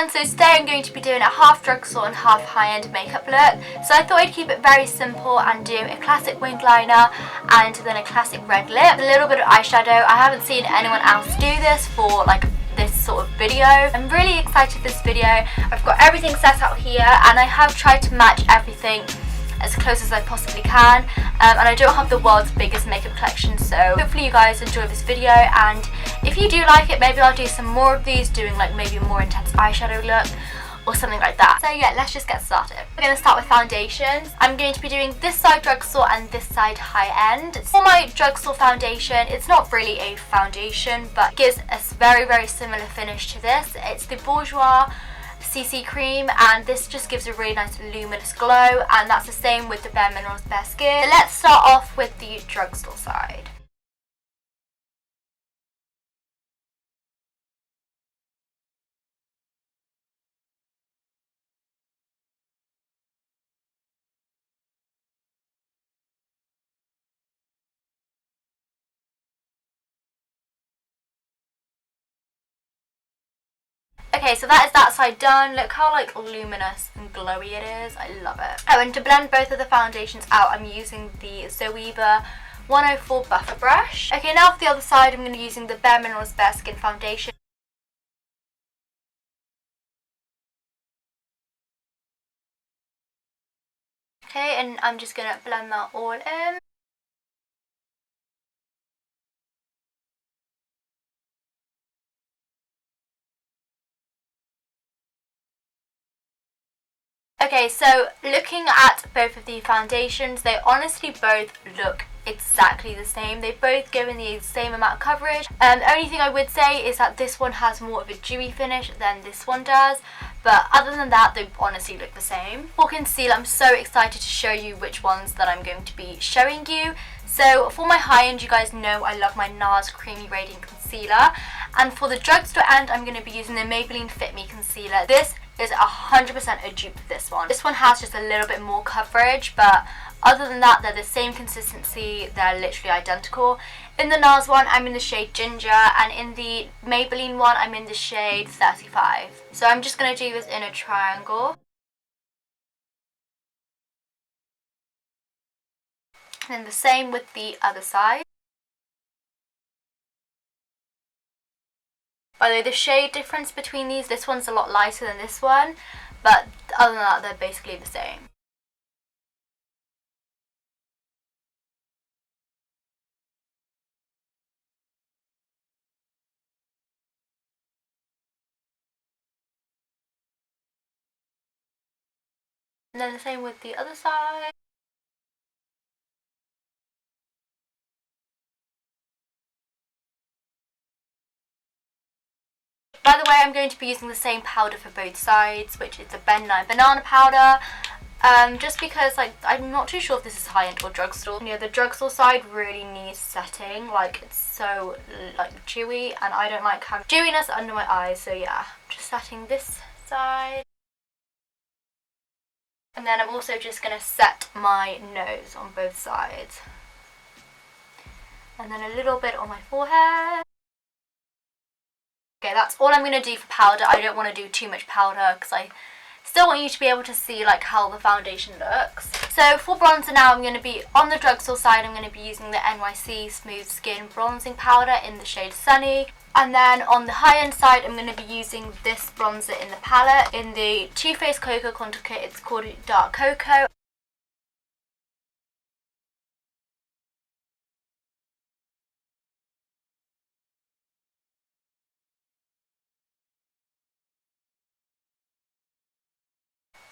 everyone, so today I'm going to be doing a half drugstore and half high-end makeup look. So I thought I'd keep it very simple and do a classic wing liner and then a classic red lip, a little bit of eyeshadow. I haven't seen anyone else do this for like this sort of video. I'm really excited for this video. I've got everything set out here and I have tried to match everything as close as I possibly can, and I don't have the world's biggest makeup collection, so hopefully you guys enjoy this video, and if you do like it, maybe I'll do some more of these, doing like maybe a more intense eyeshadow look or something like that. So yeah, let's just get started. We're going to start with foundations. I'm going to be doing this side drugstore and this side high end. For my drugstore foundation, it's not really a foundation, but it gives a very similar finish to this. It's the Bourjois CC cream, and this just gives a really nice luminous glow, and that's the same with the Bare Minerals Bare Skin. So let's start off with the drugstore side. Okay, so that is that side done. Look how like luminous and glowy it is. I love it. Oh, and to blend both of the foundations out, I'm using the Zoeva 104 buffer brush. Okay, now for the other side, I'm going to be using the Bare Minerals Bare Skin foundation. Okay, and I'm just going to blend that all in. Okay, so looking at both of the foundations, they honestly both look exactly the same. They've both given the same amount of coverage. The only thing I would say is that this one has more of a dewy finish than this one does, but other than that, they honestly look the same. For concealer, I'm so excited to show you which ones that I'm going to be showing you. So for my high end, you guys know I love my NARS Creamy Radiant Concealer, and for the drugstore end, I'm going to be using the Maybelline Fit Me Concealer. This is 100% a dupe of this one. This one has just a little bit more coverage, but other than that, they're the same consistency. They're literally identical. In the NARS one, I'm in the shade Ginger, and in the Maybelline one, I'm in the shade 35. So I'm just going to do this in a triangle. And then the same with the other side. By the way, the shade difference between these, this one's a lot lighter than this one, but other than that, they're basically the same. And then the same with the other side. By the way, I'm going to be using the same powder for both sides, which is the Ben 9 banana powder. Just because like I'm not too sure if this is high-end or drugstore. You know, the drugstore side really needs setting. Like, it's so like dewy, and I don't like having dewiness under my eyes. So yeah, just setting this side. And then I'm also just going to set my nose on both sides. And then a little bit on my forehead. Okay, that's all I'm going to do for powder. I don't want to do too much powder because I still want you to be able to see like how the foundation looks. So for bronzer now, I'm going to be on the drugstore side. I'm going to be using the NYC Smooth Skin Bronzing Powder in the shade Sunny. And then on the high-end side, I'm going to be using this bronzer in the palette in the Too Faced Cocoa Contour Kit. It's called Dark Cocoa.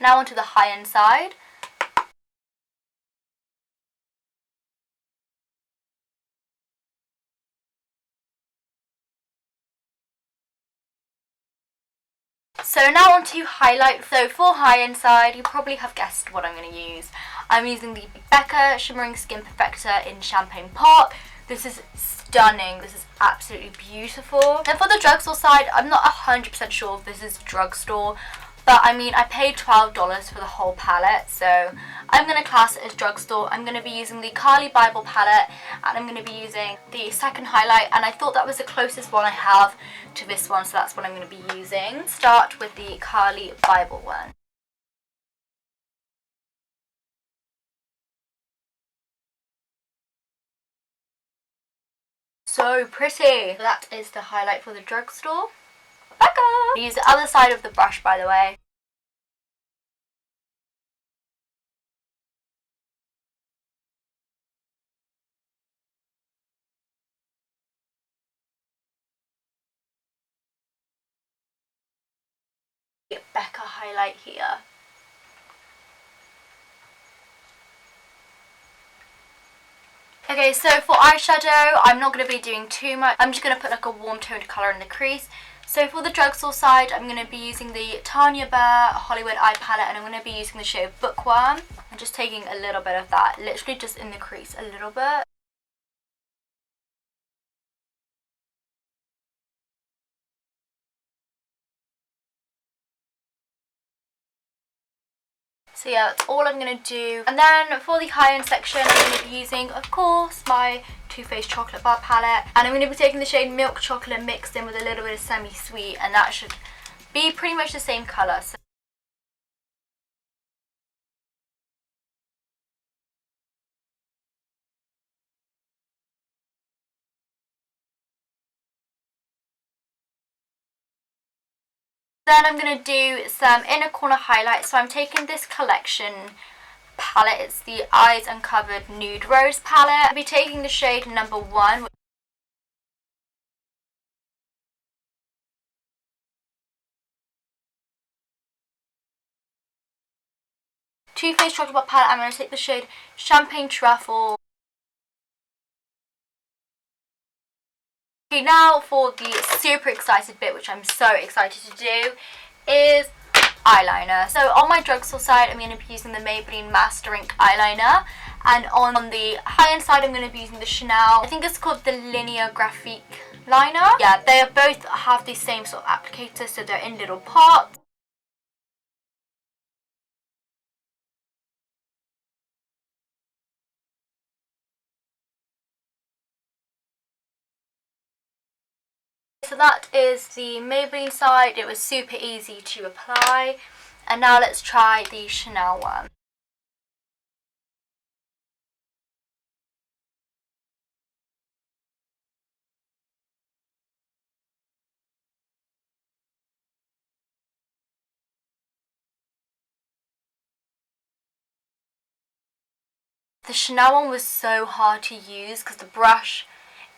Now onto the high-end side. So now on to highlight. So for high-end side, you probably have guessed what I'm going to use. I'm using the Becca Shimmering Skin Perfector in Champagne Pop. This is stunning. This is absolutely beautiful. And for the drugstore side, I'm not 100% sure if this is drugstore, But I mean, I paid $12 for the whole palette, so I'm going to class it as drugstore. I'm going to be using the Carly Bible palette, and I'm going to be using the second highlight, and I thought that was the closest one I have to this one, so that's what I'm going to be using. Start with the Carly Bible one. So pretty. That is the highlight for the drugstore. Back up. Use the other side of the brush, by the way. Becca highlight here. Okay, so for eyeshadow, I'm not going to be doing too much. I'm just going to put like a warm toned colour in the crease. So for the drugstore side, I'm going to be using the Tanya Burr Hollywood Eye Palette, and I'm going to be using the shade Bookworm. I'm just taking a little bit of that, literally just in the crease a little bit. So yeah, that's all I'm going to do. And then for the high-end section, I'm going to be using, of course, my Too Faced Chocolate Bar palette. And I'm going to be taking the shade Milk Chocolate mixed in with a little bit of semi-sweet, and that should be pretty much the same colour. Then I'm going to do some inner corner highlights. So I'm taking this collection palette. It's the Eyes Uncovered Nude Rose palette. I'll be taking the shade number 1. Too Faced Chocolate Bar palette. I'm going to take the shade Champagne Truffle. Okay, now for the super excited bit, which I'm so excited to do, is eyeliner. So on my drugstore side, I'm going to be using the Maybelline Master Ink eyeliner, and on the high-end side, I'm going to be using the Chanel, I think it's called the Linear Graphique liner. Yeah, they both have the same sort of applicator, so they're in little pots. So that is the Maybelline side. It was super easy to apply. And now let's try the Chanel one. The Chanel one was so hard to use because the brush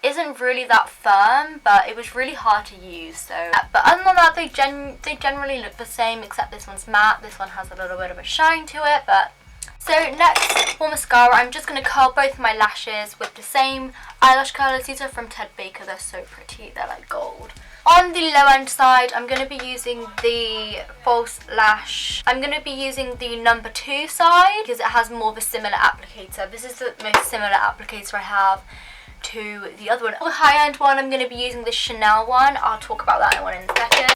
isn't really that firm, but it was really hard to use. So, but other than that, they generally look the same, except this one's matte. This one has a little bit of a shine to it. But so next for mascara, I'm just going to curl both my lashes with the same eyelash curlers. These are from Ted Baker. They're so pretty. They're like gold. On the low end side, I'm going to be using the false lash. I'm going to be using the number 2 side because it has more of a similar applicator. This is the most similar applicator I have to the other one. For the high end one, I'm going to be using the Chanel one. I'll talk about that one in a second.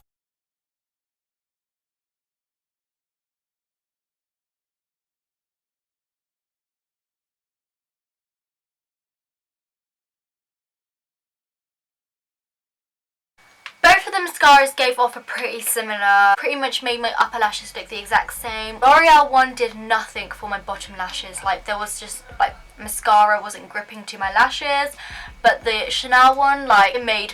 Both of the mascaras gave off a pretty similar, pretty much made my upper lashes look the exact same. L'Oreal one did nothing for my bottom lashes. Like, there was just, like, mascara wasn't gripping to my lashes. But the Chanel one, like, it made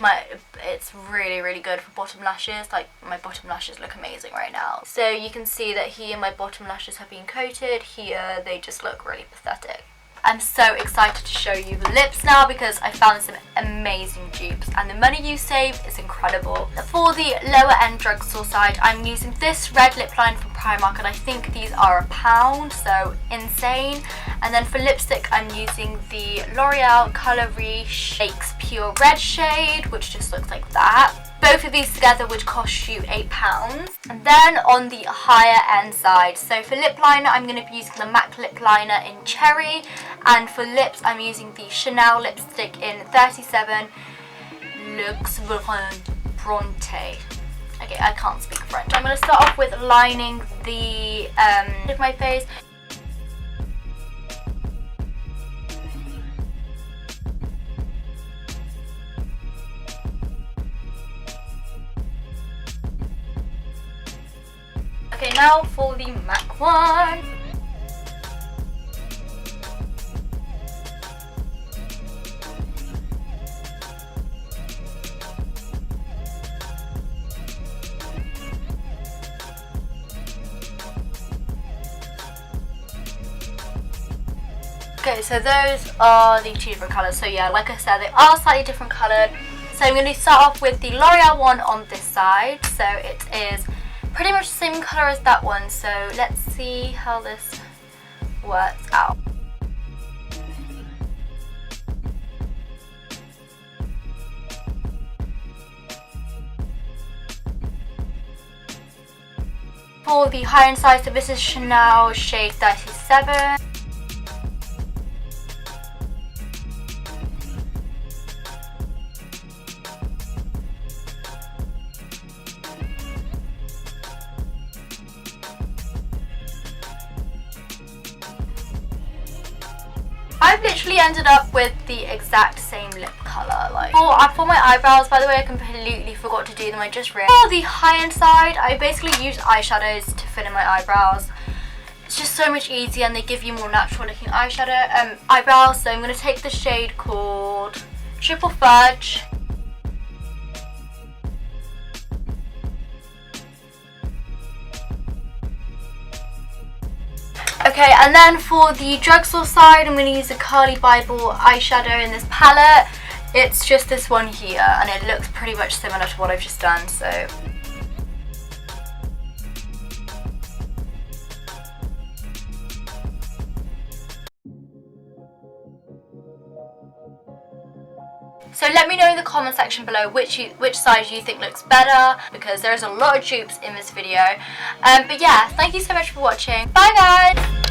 it's really, really good for bottom lashes. Like, my bottom lashes look amazing right now. So you can see that here my bottom lashes have been coated. Here they just look really pathetic. I'm so excited to show you the lips now because I found some amazing dupes and the money you save is incredible. For the lower end drugstore side, I'm using this red lip line from Primark, and I think these are £1, so insane. And then for lipstick, I'm using the L'Oreal Color Riche Shakes Pure Red shade, which just looks like that. Both of these together would cost you £8. And then on the higher end side, so for lip liner, I'm going to be using the MAC lip liner in Cherry, and for lips, I'm using the Chanel lipstick in 37 Luxe Bronte. Okay, I can't speak French. I'm going to start off with lining the of my face. Okay, now for the MAC one. Okay, so those are the two different colours. So yeah, like I said, they are slightly different coloured. So I'm going to start off with the L'Oreal one on this side. So it is pretty much the same colour as that one. So let's see how this works out. For the higher end size, so this is Chanel shade 37. I've literally ended up with the exact same lip colour. Like for my eyebrows, by the way, I completely forgot to do them. I just realized. For the high-end side, I basically use eyeshadows to fill in my eyebrows. It's just so much easier, and they give you more natural-looking eyebrows. So I'm going to take the shade called Triple Fudge. Okay, and then for the drugstore side, I'm going to use a Carly Bible eyeshadow in this palette. It's just this one here, and it looks pretty much similar to what I've just done, so. So let me know in the comment section below which side you think looks better, because there's a lot of dupes in this video. But yeah, thank you so much for watching. Bye guys!